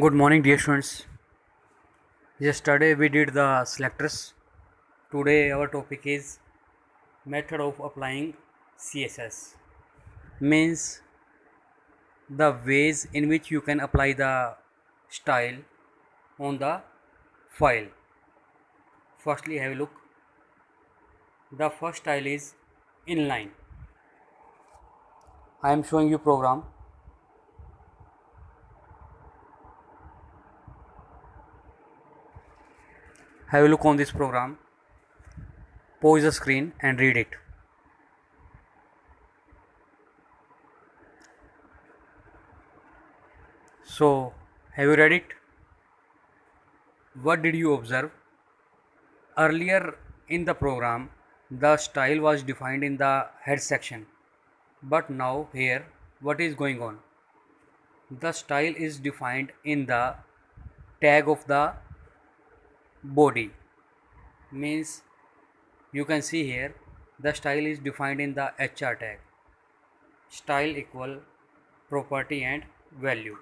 Good morning, dear students. Yesterday we did the selectors. Today our topic is method of applying CSS. Means the ways in which you can apply the style on the file. Firstly, have a look. The first style is inline. I am showing you program. Have a look on this program. Pause the screen and read it. So, have you read it? What did you observe? Earlier in the program, the style was defined in the head section, but now here what is going on? The style is defined in the tag of the body. Means you can see here the style is defined in the HR tag. Style equal property and value.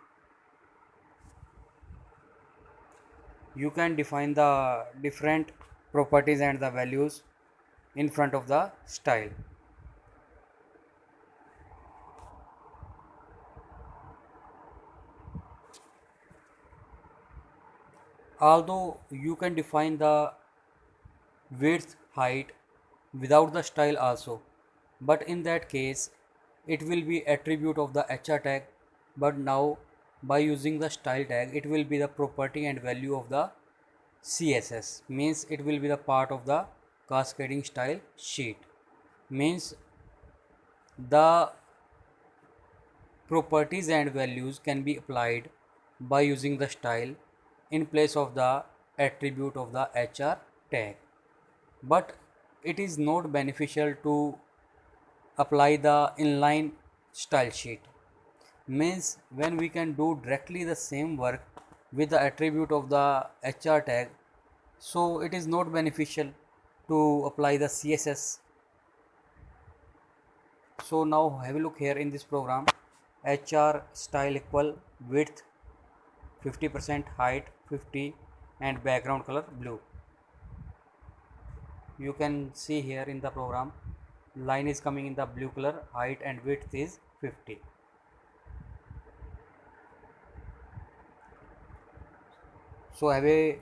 You can define the different properties and the values in front of the style. Although you can define the width, height without the style also, but in that case it will be attribute of the HR tag, but now by using the style tag it will be the property and value of the CSS. Means it will be the part of the cascading style sheet. Means the properties and values can be applied by using the style in place of the attribute of the HR tag, but it is not beneficial to apply the inline style sheet. Means when we can do directly the same work with the attribute of the HR tag, so it is not beneficial to apply the CSS. So now have a look here in this program. HR style equal width 50%, height 50, and background color blue. You can see here in the program line is coming in the blue color, height and width is 50. So have a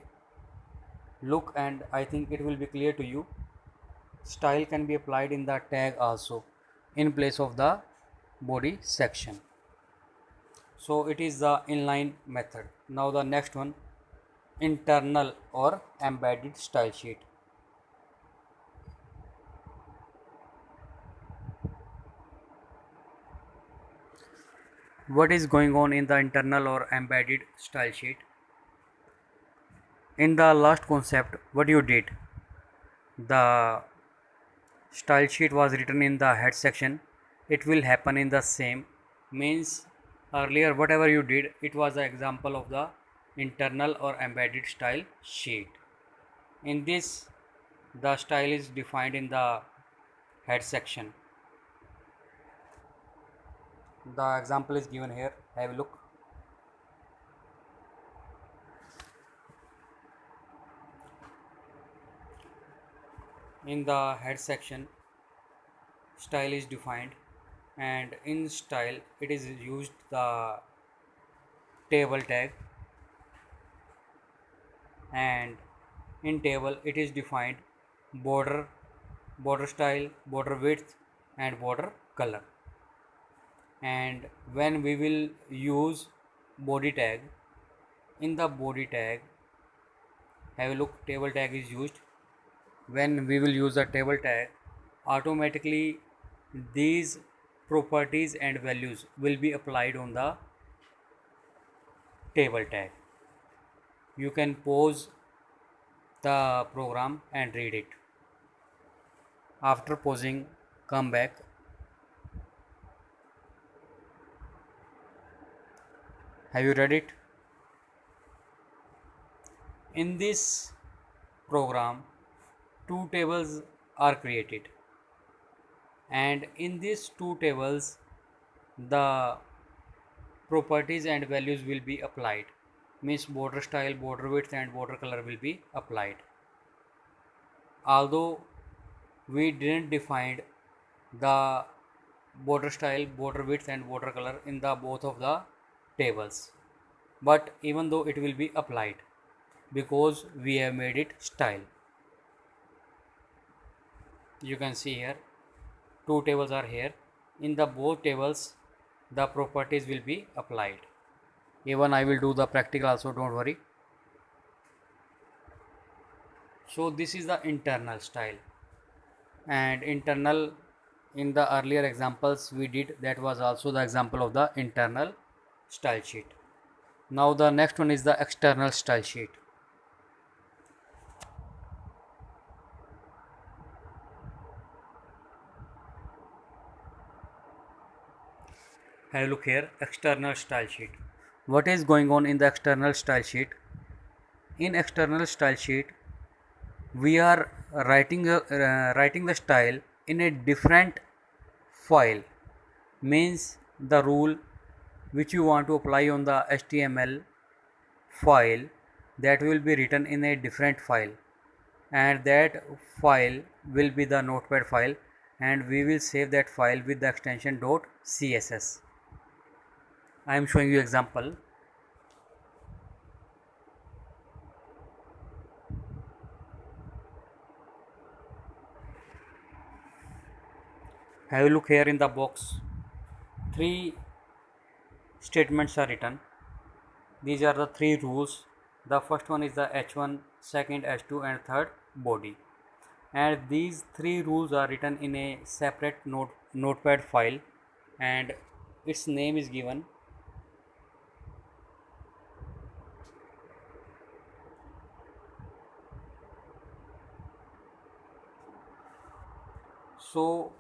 look and I think it will be clear to you. Style can be applied in the tag also in place of the body section. So it is the inline method. Now the next one, internal or embedded style sheet. What is going on in the internal or embedded style sheet? In the last concept, what you did, the style sheet was written in the head section. It will happen in the same. Means earlier whatever you did, it was an example of the internal or embedded style sheet. In this, the style is defined in the head section. The example is given here. Have a look. In the head section, style is defined, and in style it is used the table tag, and in table it is defined border, border style, border width, and border color. And when we will use body tag, in the body tag, have a look, table tag is used. When we will use the table tag, automatically these properties and values will be applied on the table tag. You can pause the program and read it. After pausing, come back. Have you read it? In this program, two tables are created, and in these two tables the properties and values will be applied. means border style, border width and border color will be applied. Although we didn't define the border style, border width and border color in the both of the tables, but even though it will be applied because we have made it style. You can see here two tables are here. In the both tables the properties will be applied. Even I will do the practical also, don't worry. So this is the internal style, and internal in the earlier examples we did, that was also the example of the internal style sheet. Now the next one is the external style sheet. Have a look here, external style sheet. What is going on in the external style sheet? In external style sheet we are writing the style in a different file, means the rule which you want to apply on the HTML file, that will be written in a different file, and that file will be the notepad file, and we will save that file with the extension .css. I am showing you example. Have a look here in the box. Three statements are written. These are the three rules. The first one is the h1, second h2 and third body. And these three rules are written in a separate notepad file, and its name is given. So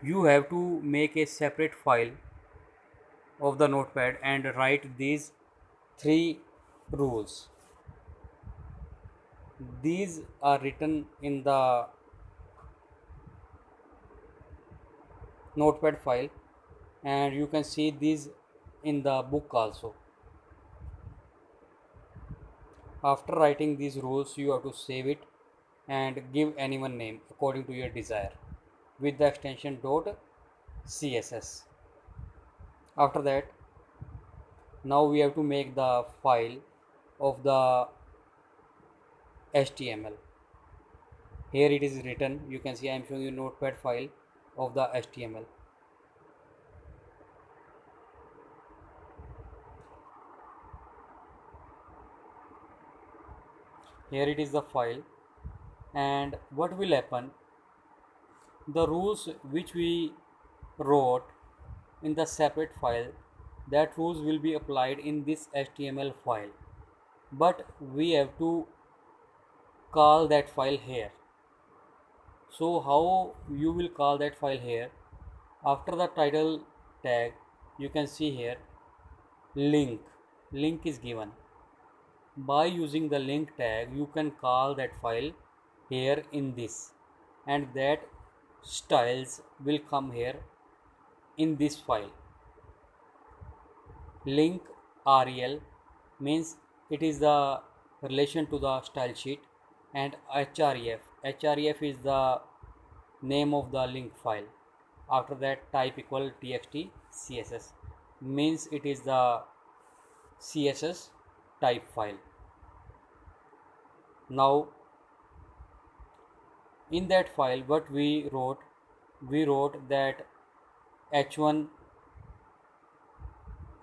you have to make a separate file of the notepad and write these three rules. These are written in the notepad file, and you can see these in the book also. After writing these rules you have to save it and give anyone name according to your desire with the extension .css. After that, now we have to make the file of the HTML. Here it is written, you can see I am showing you notepad file of the HTML. Here it is the file, and what will happen, the rules which we wrote in the separate file, that rules will be applied in this HTML file, but we have to call that file here. So how you will call that file here? After the title tag you can see here link is given. By using the link tag you can call that file here in this, and that styles will come here in this file. Link rel means it is the relation to the style sheet, and href is the name of the link file. After that type equal txt css means it is the css type file. Now in that file what we wrote that h1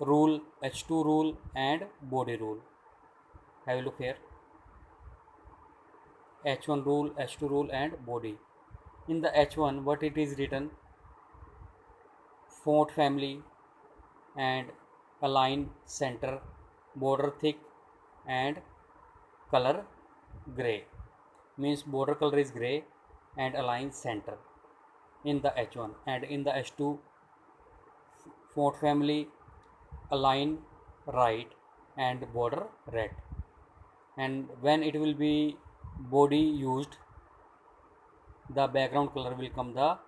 rule, h2 rule and body rule. Have a look here, h1 rule, h2 rule and body. In the h1 what it is written, font family and align center, border thick and color gray, means border color is gray and align center in the h1. And in the h2 font family, align right and border red. And when it will be body used, the background color will come the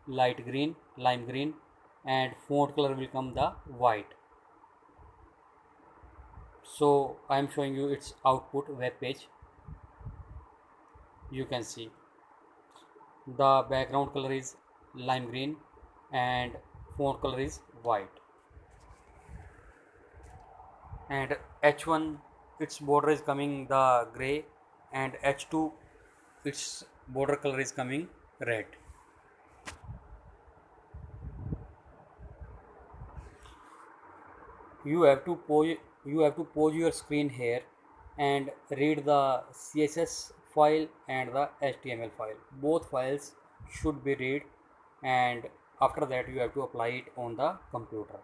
light green, lime green and font color will come the white. So I am showing you its output web page. You can see the background color is lime green and font color is white, and h1 its border is coming the gray, and h2 its border color is coming red. You have to pause your screen here and read the css file and the html file. Both files should be read, and after that you have to apply it on the computer.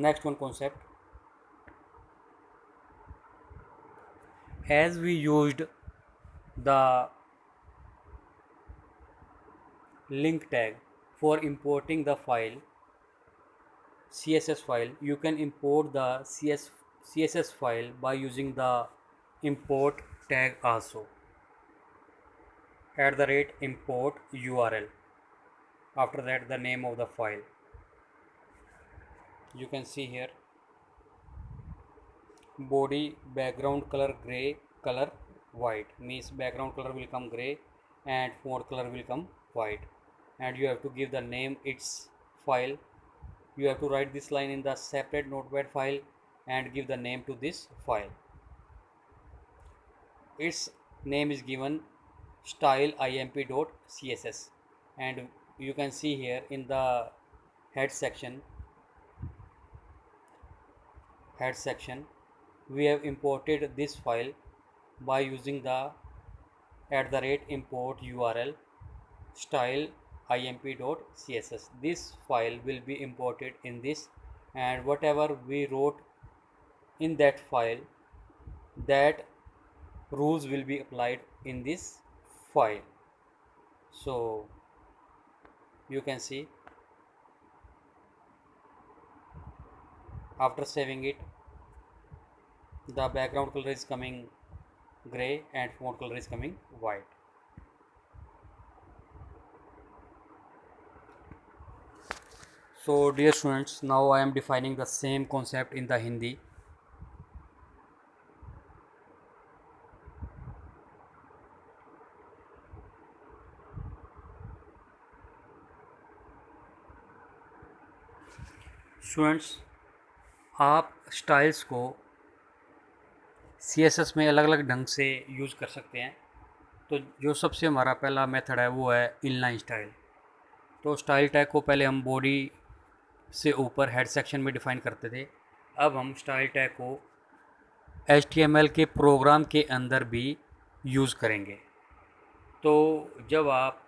Next one concept, as we used the link tag for importing the file css file, you can import the css file by using the import tag also, @import url, after that the name of the file. You can see here body background color gray, color white, means background color will come gray and font color will come white, and you have to give the name its file. You have to write this line in the separate notepad file and give the name to this file. Its name is given styleimp.css, and you can see here in the head section we have imported this file by using the @import url styleimp.css. This file will be imported in this, and whatever we wrote in that file, that rules will be applied in this file. So you can see after saving it, the background color is coming gray and font color is coming white. So dear students, now I am defining the same concept in the Hindi. Students, आप styles को CSS में अलग अलग ढंग से use कर सकते हैं। तो जो सबसे हमारा पहला मेथड है वो है इनलाइन स्टाइल। तो स्टाइल टैग को पहले हम बॉडी से ऊपर हेड सेक्शन में डिफ़ाइन करते थे, अब हम स्टाइल टैग को HTML के प्रोग्राम के अंदर भी यूज़ करेंगे। तो जब आप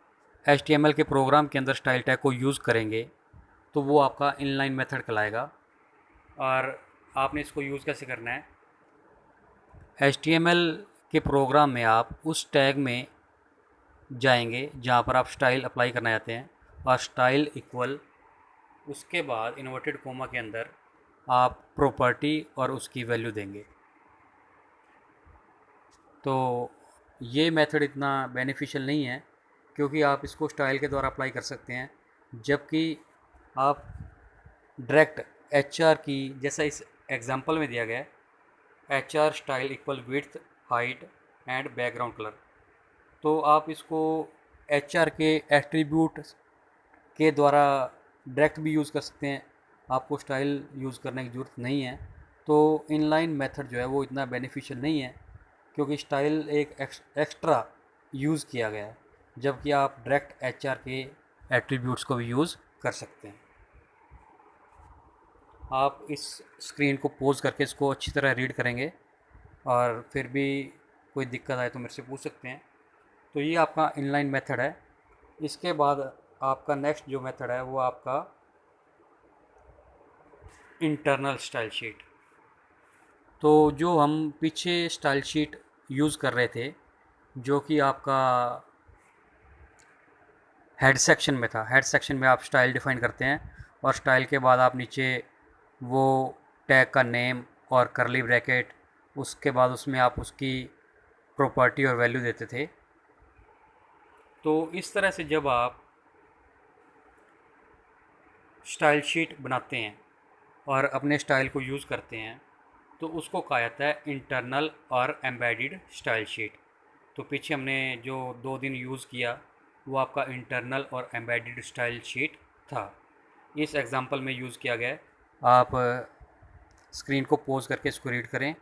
HTML के प्रोग्राम के अंदर स्टाइल टैग को यूज़ करेंगे तो वो आपका इनलाइन मेथड कहलाएगा। और आपने इसको यूज़ कैसे करना है, HTML के प्रोग्राम में आप उस टैग में जाएंगे जहाँ पर आप स्टाइल अप्लाई करना चाहते हैं, और स्टाइल इक्वल, उसके बाद इन्वर्टेड कोमा के अंदर आप प्रॉपर्टी और उसकी वैल्यू देंगे। तो ये मेथड इतना बेनिफिशियल नहीं है, क्योंकि आप इसको स्टाइल के द्वारा अप्लाई कर सकते हैं, जबकि आप डायरेक्ट HR की, जैसा इस एग्जांपल में दिया गया है, HR style equal width height and background colour, तो आप इसको HR के एट्रीब्यूट के द्वारा डायरेक्ट भी यूज़ कर सकते हैं, आपको स्टाइल यूज़ करने की ज़रूरत नहीं है। तो इनलाइन मेथड जो है वो इतना बेनिफिशियल नहीं है, क्योंकि स्टाइल एक एक्स्ट्रा यूज़ किया गया है, जबकि आप डायरेक्ट HR के एट्रीब्यूट्स को भी यूज़ कर सकते हैं। आप इस स्क्रीन को पॉज करके इसको अच्छी तरह रीड करेंगे, और फिर भी कोई दिक्कत आए तो मेरे से पूछ सकते हैं। तो ये आपका इनलाइन मेथड है। इसके बाद आपका नेक्स्ट जो मेथड है वो आपका इंटरनल स्टाइल शीट। तो जो हम पीछे स्टाइल शीट यूज़ कर रहे थे, जो कि आपका हेड सेक्शन में था, हेड सेक्शन में आप स्टाइल डिफ़ाइन करते हैं, और स्टाइल के बाद आप नीचे वो टैग का नेम और करली ब्रैकेट, उसके बाद उसमें आप उसकी प्रॉपर्टी और वैल्यू देते थे। तो इस तरह से जब आप स्टाइल शीट बनाते हैं और अपने स्टाइल को यूज़ करते हैं तो उसको कहा जाता है इंटरनल और एम्बेडेड स्टाइल शीट। तो पीछे हमने जो 2 दिन यूज़ किया वो आपका इंटरनल और एम्बेडेड स्टाइल शीट था। इस एग्ज़ाम्पल में यूज़ किया गया है। आप स्क्रीन को पॉज करके इसको रीड करें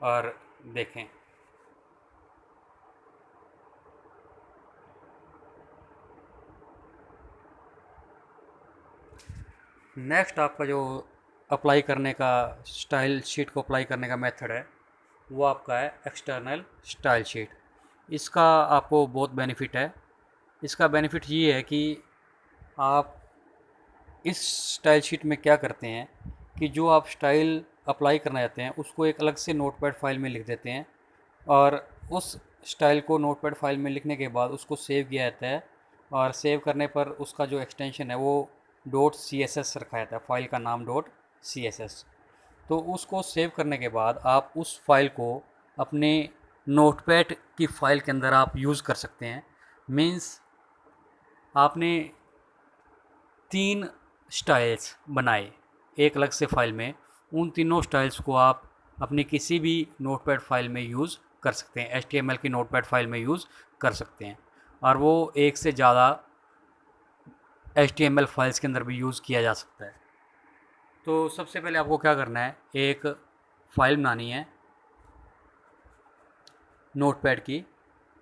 और देखें। नेक्स्ट आपका जो अप्लाई करने का स्टाइल शीट को अप्लाई करने का मेथड है वो आपका है एक्सटर्नल स्टाइल शीट। इसका आपको बहुत बेनिफिट है। इसका बेनिफिट ये है कि आप इस स्टाइल शीट में क्या करते हैं कि जो आप स्टाइल अप्लाई करना चाहते हैं उसको एक अलग से नोटपैड फाइल में लिख देते हैं और उस स्टाइल को नोटपैड फाइल में लिखने के बाद उसको सेव किया जाता है और सेव करने पर उसका जो एक्सटेंशन है वो .css रखा जाता है, फाइल का नाम .css। तो उसको सेव करने के बाद आप उस फाइल को अपने नोटपैड की फ़ाइल के अंदर आप यूज़ कर सकते हैं। मीन्स आपने 3 स्टाइल्स बनाए एक अलग से फ़ाइल में, उन तीनों स्टाइल्स को आप अपनी किसी भी नोटपैड फ़ाइल में यूज़ कर सकते हैं, HTML की नोटपैड फ़ाइल में यूज़ कर सकते हैं और वो एक से ज़्यादा HTML फाइल्स के अंदर भी यूज़ किया जा सकता है। तो सबसे पहले आपको क्या करना है, एक फ़ाइल बनानी है नोटपैड की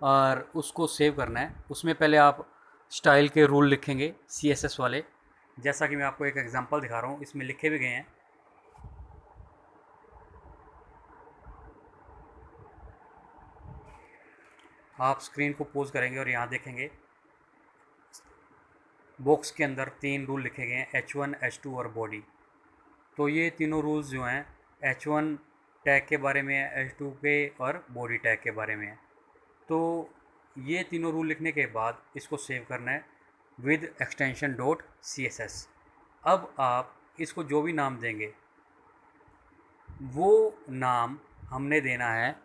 और उसको सेव करना है। उसमें पहले आप स्टाइल के रूल लिखेंगे CSS वाले, जैसा कि मैं आपको एक एग्जांपल दिखा रहा हूँ, इसमें लिखे भी गए हैं। आप स्क्रीन को पॉज करेंगे और यहाँ देखेंगे बॉक्स के अंदर 3 रूल लिखे गए हैं, H1, H2 और बॉडी। तो ये तीनों रूल्स जो हैं H1 टैग के बारे में है, H2 के और बॉडी टैग के बारे में है। तो ये तीनों रूल लिखने के बाद इसको सेव करना है विद एक्सटेंशन .css। अब आप इसको जो भी नाम देंगे वो नाम हमने देना है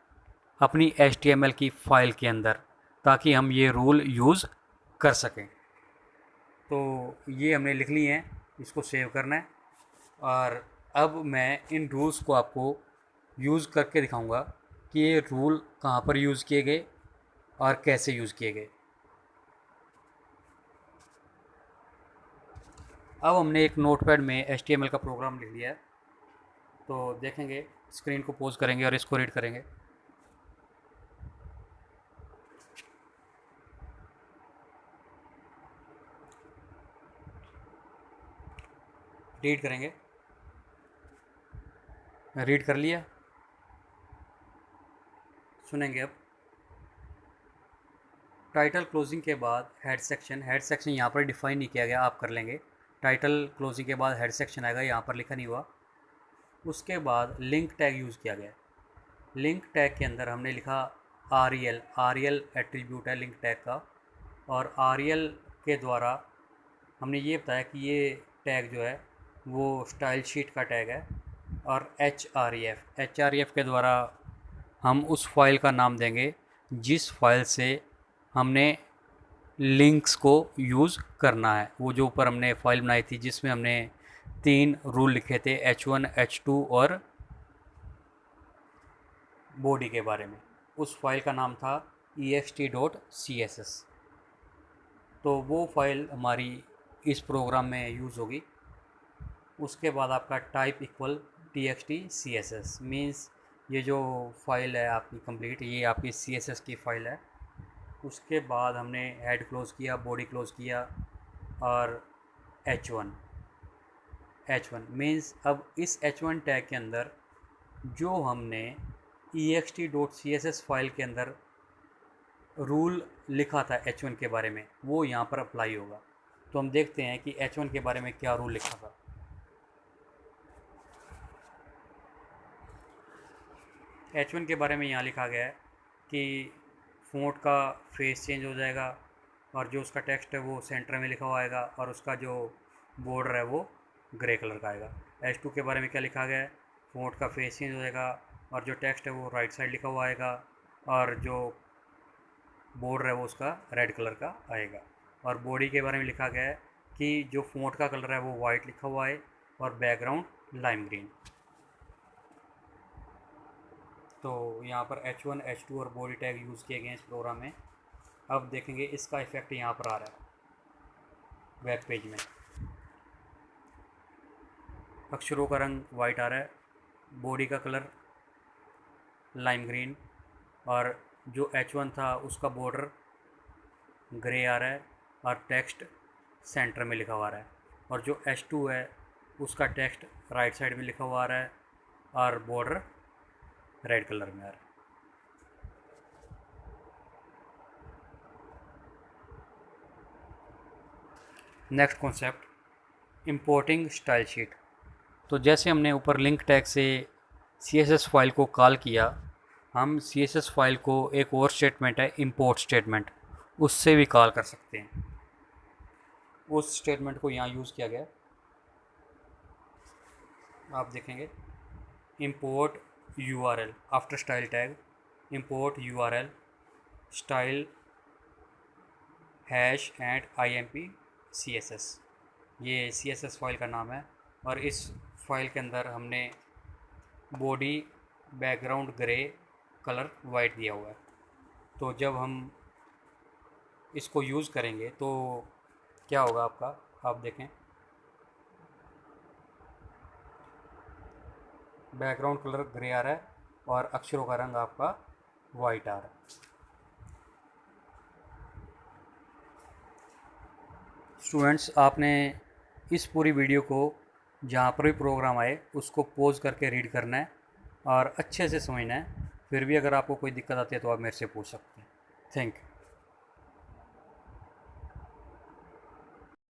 अपनी HTML की फ़ाइल के अंदर, ताकि हम ये रूल यूज़ कर सकें। तो ये हमने लिख लिए हैं, इसको सेव करना है और अब मैं इन रूल्स को आपको यूज़ करके दिखाऊंगा कि ये रूल कहाँ पर यूज़ किए गए और कैसे यूज़ किए गए। अब हमने एक नोटपैड में HTML का प्रोग्राम लिख लिया है। तो देखेंगे, स्क्रीन को पॉज करेंगे और इसको रीड करेंगे। रीड करेंगे, रीड कर लिया, सुनेंगे। अब टाइटल क्लोजिंग के बाद हेड सेक्शन यहाँ पर डिफाइन नहीं किया गया, आप कर लेंगे। टाइटल क्लोजिंग के बाद हेड सेक्शन आएगा, यहाँ पर लिखा नहीं हुआ। उसके बाद लिंक टैग यूज़ किया गया। लिंक टैग के अंदर हमने लिखा आर एल एट्रीब्यूट है लिंक टैग का, और आर के द्वारा हमने ये बताया कि ये टैग जो है वो स्टाइल शीट का टैग है। और एच आर ई एफ के द्वारा हम उस फाइल का नाम देंगे जिस फाइल से हमने लिंक्स को यूज़ करना है। वो जो ऊपर हमने फाइल बनाई थी जिसमें हमने 3 रूल लिखे थे, H1, H2 और बॉडी के बारे में, उस फाइल का नाम था ext.css। तो वो फाइल हमारी इस प्रोग्राम में यूज़ होगी। उसके बाद आपका टाइप इक्वल txt.css मीन्स ये जो फाइल है आपकी कंप्लीट, ये आपकी CSS की फ़ाइल है। उसके बाद हमने हेड क्लोज़ किया, बॉडी क्लोज़ किया और H1 मीन्स अब इस H1 टैग के अंदर जो हमने ext.css फाइल के अंदर रूल लिखा था H1 के बारे में वो यहाँ पर अप्लाई होगा। तो हम देखते हैं कि H1 के बारे में क्या रूल लिखा था। H1 के बारे में यहाँ लिखा गया है कि फ़ॉन्ट का फेस चेंज हो जाएगा और जो उसका टेक्स्ट है वो सेंटर में लिखा हुआ आएगा और उसका जो बॉर्डर है वो ग्रे कलर का आएगा। H2 के बारे में क्या लिखा गया है, फ़ॉन्ट का फेस चेंज हो जाएगा और जो टेक्स्ट है वो राइट साइड लिखा हुआ आएगा और जो बॉर्डर है वो उसका रेड कलर का आएगा। और बॉडी के बारे में लिखा गया है कि जो फ़ॉन्ट का कलर है वो वाइट लिखा हुआ है और बैकग्राउंड लाइम ग्रीन। तो यहाँ पर H1 H2 और बॉडी टैग यूज़ किए गए हैं इस प्रोग्राम में। अब देखेंगे इसका इफ़ेक्ट यहाँ पर आ रहा है वेब पेज में। अक्षरों का रंग वाइट आ रहा है, बॉडी का कलर लाइम ग्रीन, और जो H1 था उसका बॉर्डर ग्रे आ रहा है और टेक्स्ट सेंटर में लिखा हुआ आ रहा है। और जो H2 है उसका टेक्स्ट राइट साइड में लिखा हुआ आ रहा है और बॉर्डर रेड कलर में आ रहा है। Next concept, importing style sheet. तो जैसे हमने ऊपर लिंक टैग से CSS फाइल को कॉल किया, हम CSS फाइल को एक और स्टेटमेंट है इंपोर्ट स्टेटमेंट, उससे भी कॉल कर सकते हैं। उस स्टेटमेंट को यहाँ यूज़ किया गया, आप देखेंगे import URL after style tag, import URL style hash and IMP CSS, ये CSS फाइल का नाम है। और इस फाइल के अंदर हमने body background grey, colour white दिया हुआ है। तो जब हम इसको यूज़ करेंगे तो क्या होगा आपका, आप देखें बैकग्राउंड कलर ग्रे आ रहा है और अक्षरों का रंग आपका वाइट आ रहा है। स्टूडेंट्स, आपने इस पूरी वीडियो को जहाँ पर भी प्रोग्राम आए उसको पॉज करके रीड करना है और अच्छे से समझना है। फिर भी अगर आपको कोई दिक्कत आती है तो आप मेरे से पूछ सकते हैं। Thank you.